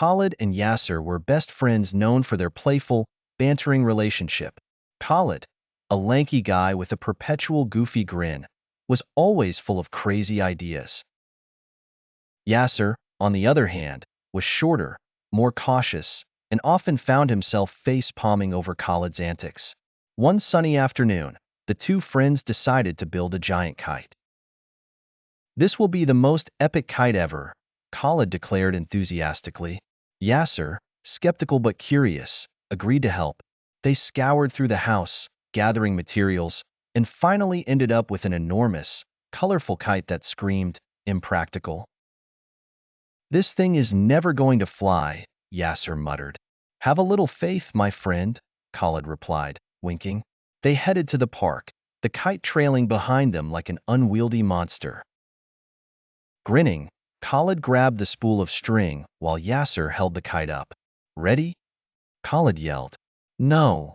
Khalid and Yasser were best friends known for their playful, bantering relationship. Khalid, a lanky guy with a perpetual goofy grin, was always full of crazy ideas. Yasser, on the other hand, was shorter, more cautious, and often found himself face-palming over Khalid's antics. One sunny afternoon, the two friends decided to build a giant kite. "This will be the most epic kite ever," Khalid declared enthusiastically. Yasser, skeptical but curious, agreed to help. They scoured through the house, gathering materials, and finally ended up with an enormous, colorful kite that screamed, "Impractical." "This thing is never going to fly," Yasser muttered. "Have a little faith, my friend," Khalid replied, winking. They headed to the park, the kite trailing behind them like an unwieldy monster. Grinning, Khalid grabbed the spool of string while Yasser held the kite up. "Ready?" Khalid yelled. "No."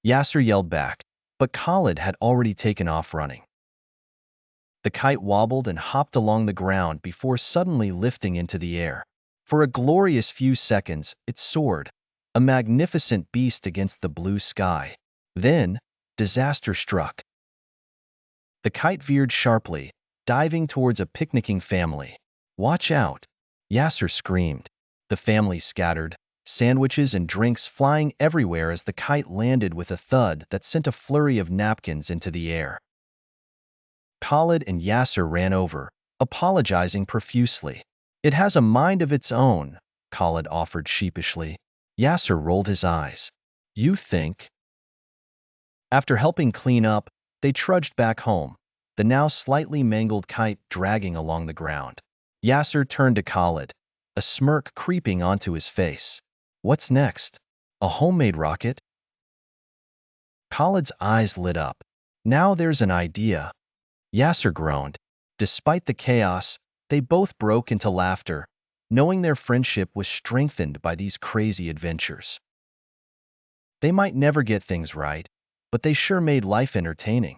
Yasser yelled back, but Khalid had already taken off running. The kite wobbled and hopped along the ground before suddenly lifting into the air. For a glorious few seconds, it soared, a magnificent beast against the blue sky. Then, disaster struck. The kite veered sharply, diving towards a picnicking family. "Watch out!" Yasser screamed. The family scattered, sandwiches and drinks flying everywhere as the kite landed with a thud that sent a flurry of napkins into the air. Khalid and Yasser ran over, apologizing profusely. "It has a mind of its own," Khalid offered sheepishly. Yasser rolled his eyes. "You think?" After helping clean up, they trudged back home, the now slightly mangled kite dragging along the ground. Yasser turned to Khalid, a smirk creeping onto his face. "What's next? A homemade rocket?" Khalid's eyes lit up. "Now there's an idea." Yasser groaned. Despite the chaos, they both broke into laughter, knowing their friendship was strengthened by these crazy adventures. They might never get things right, but they sure made life entertaining.